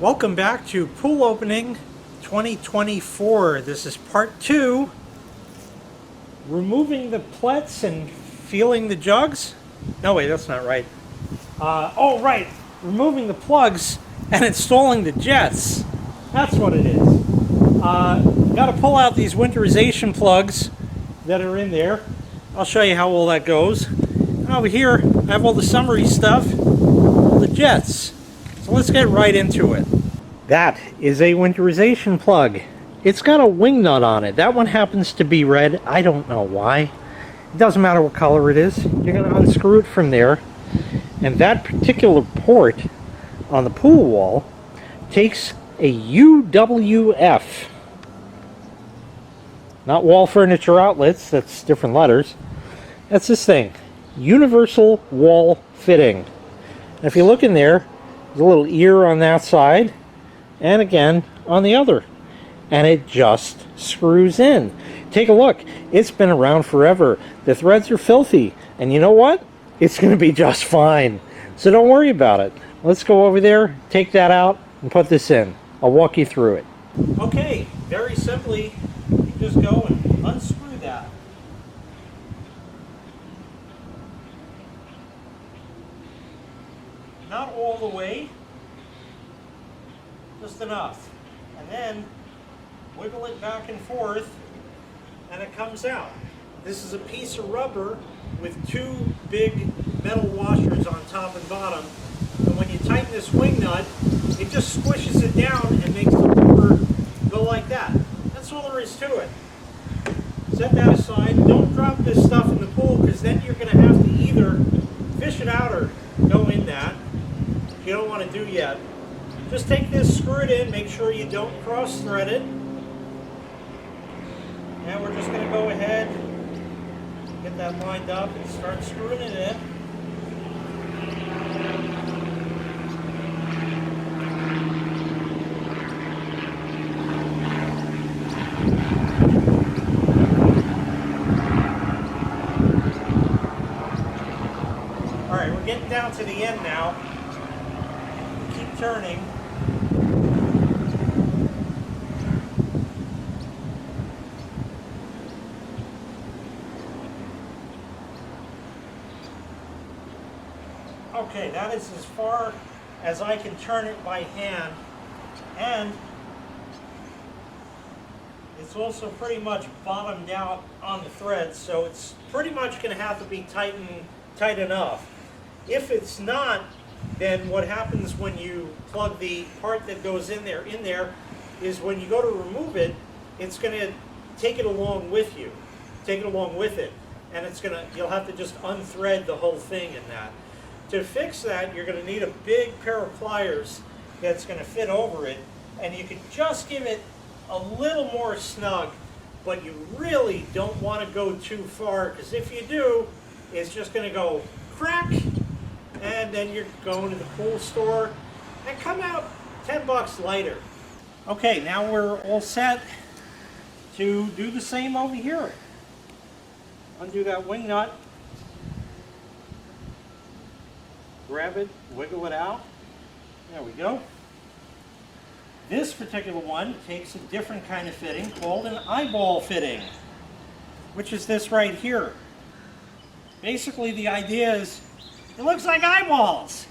Welcome back to Pool Opening 2024. This is part 2. Removing the plets and feeling the jugs? No, wait, that's not right. Right. Removing the plugs and installing the jets. That's what it is. Got to pull out these winterization plugs that are in there. I'll show you how all that goes. And over here, I have all the summery stuff, all the jets. So let's get right into it. That is a winterization plug. It's got a wing nut on it. That one happens to be red. I don't know why. It doesn't matter what color it is. You're going to unscrew it from there. And that particular port on the pool wall takes a UWF. Not wall furniture outlets. That's different letters. That's this thing. Universal wall fitting. And if you look in there, there's a little ear on that side, and again on the other. And it just screws in. Take a look. It's been around forever. The threads are filthy. And you know what? It's going to be just fine. So don't worry about it. Let's go over there, take that out, and put this in. I'll walk you through it. Okay, very simply, you just go and unscrew that. Not all the way, just enough. And then wiggle it back and forth and it comes out. This is a piece of rubber with two big metal washers on top and bottom. And when you tighten this wing nut, it just squishes it down and makes the rubber go like that. That's all there is to it. Set that aside. Don't drop this stuff in the pool because then you're going to have to either fish it out or go in that. You don't want to do yet. Just take this, screw it in, make sure you don't cross thread it. And we're just going to go ahead, get that lined up and start screwing it in. Alright, we're getting down to the end now. Keep turning. Okay, that is as far as I can turn it by hand, and it's also pretty much bottomed out on the threads, so it's pretty much going to have to be tight enough. If it's not, then what happens when you plug the part that goes in there is when you go to remove it, it's going to take it along with you, and you'll have to just unthread the whole thing in that. To fix that, you're going to need a big pair of pliers that's going to fit over it, and you can just give it a little more snug, but you really don't want to go too far, because if you do, it's just going to go crack, and then you're going to the pool store and come out 10 bucks lighter. Okay, now we're all set to do the same over here. Undo that wing nut. Grab it, wiggle it out. There we go. This particular one takes a different kind of fitting called an eyeball fitting, which is this right here. Basically, the idea is it looks like eyeballs.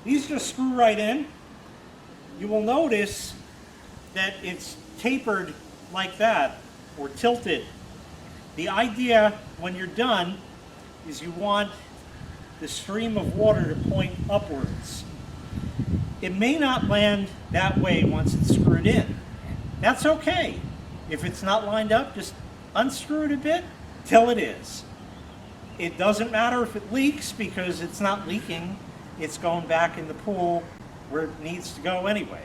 These just screw right in. You will notice that it's tapered like that, or tilted. The idea when you're done is you want the stream of water to point upwards. It may not land that way once it's screwed in. That's okay. If it's not lined up, just unscrew it a bit till it is. It doesn't matter if it leaks because it's not leaking. It's going back in the pool where it needs to go anyway.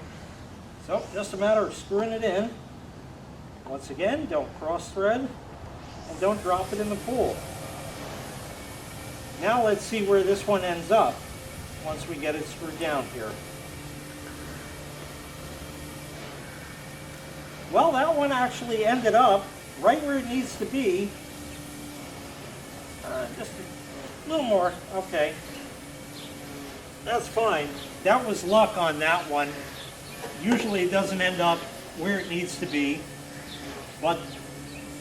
So just a matter of screwing it in. Once again, don't cross thread and don't drop it in the pool. Now let's see where this one ends up once we get it screwed down here. Well, that one actually ended up right where it needs to be. Just a little more, okay. that's fine. That was luck on that one. Usually it doesn't end up where it needs to be, but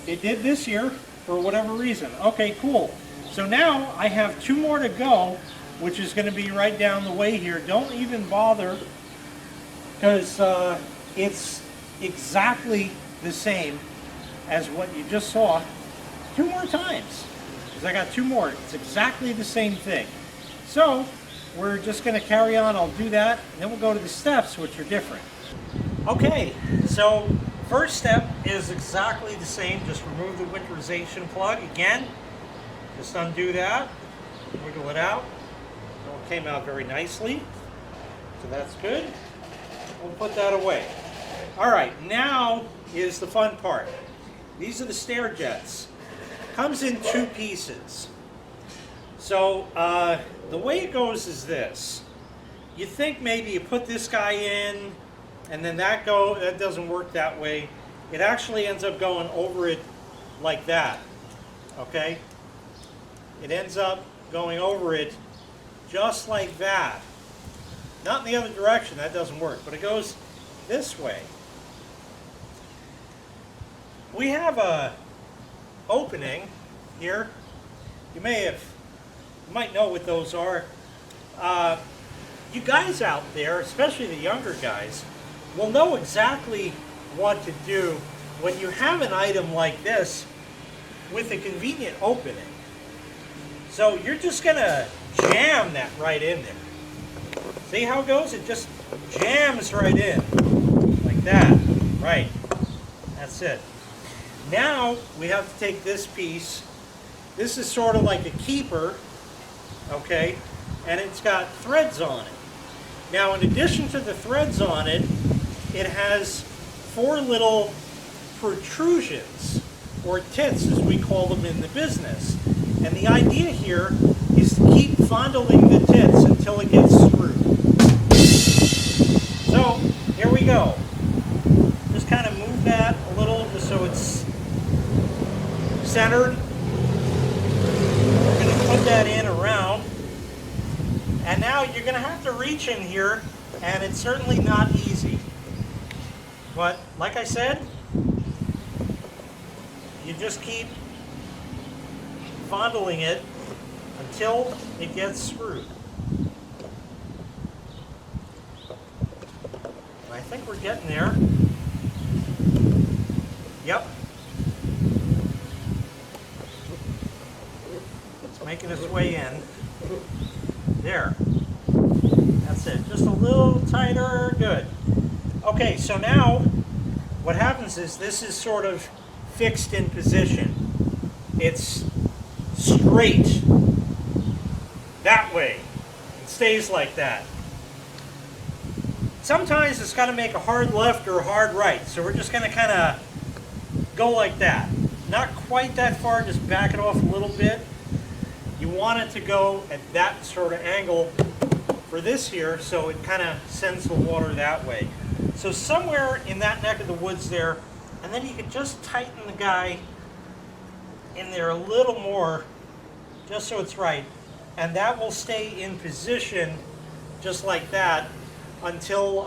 it did this year for whatever reason. Okay, cool. So now I have 2 more to go, which is going to be right down the way here. Don't even bother, because it's exactly the same as what you just saw 2 more times. Because I got 2 more. It's exactly the same thing. So we're just going to carry on. I'll do that, and then we'll go to the steps, which are different. Okay, so first step is exactly the same. Just remove the winterization plug again. Just undo that, wiggle it out. It came out very nicely, so that's good. We'll put that away. All right, now is the fun part. These are the stair jets. Comes in 2 pieces. So the way it goes is this. You think maybe you put this guy in, and then that doesn't work that way. It actually ends up going over it like that. Okay? It ends up going over it just like that. Not in the other direction, that doesn't work, but it goes this way. We have a opening here. You might know what those are. You guys out there, especially the younger guys, will know exactly what to do when you have an item like this with a convenient opening. So you're just going to jam that right in there. See how it goes? It just jams right in. Like that. Right. That's it. Now we have to take this piece. This is sort of like a keeper. Okay? And it's got threads on it. Now, in addition to the threads on it, it has 4 little protrusions, or tits as we call them in the business. And the idea here is to keep fondling the tits until it gets screwed. So, here we go. Just kind of move that a little just so it's centered. We're going to put that in around. And now you're going to have to reach in here, and it's certainly not easy. But like I said, you just keep fondling it until it gets screwed. I think we're getting there. Yep. It's making its way in. There. That's it. Just a little tighter. Good. Okay, so now what happens is this is sort of fixed in position. It's straight that way. It stays like that. Sometimes it's got to make a hard left or a hard right, so we're just going to kind of go like that. Not quite that far, just back it off a little bit. You want it to go at that sort of angle for this here, so it kind of sends the water that way. So somewhere in that neck of the woods there, and then you can just tighten the guy in there a little more, just so it's right. And that will stay in position just like that until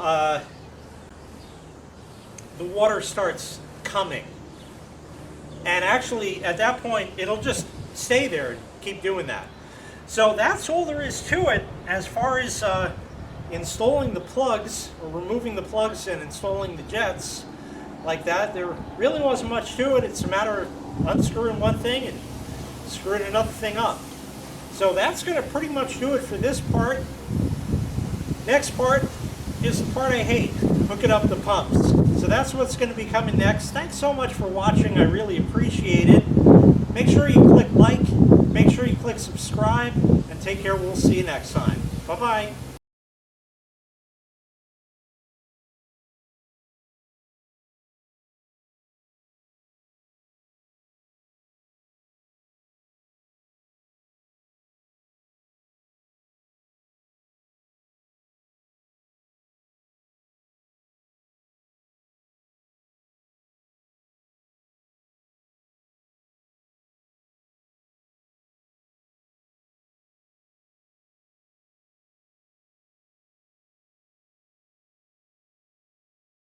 the water starts coming. And actually, at that point, it'll just stay there and keep doing that. So that's all there is to it as far as installing the plugs, or removing the plugs and installing the jets like that. There really wasn't much to it. It's a matter of unscrewing one thing and screwing another thing up. So that's going to pretty much do it for this part. Next part is the part I hate, hooking up the pumps. So that's what's going to be coming next. Thanks so much for watching. I really appreciate it. Make sure you click like, make sure you click subscribe, and take care. We'll see you next time. Bye-bye.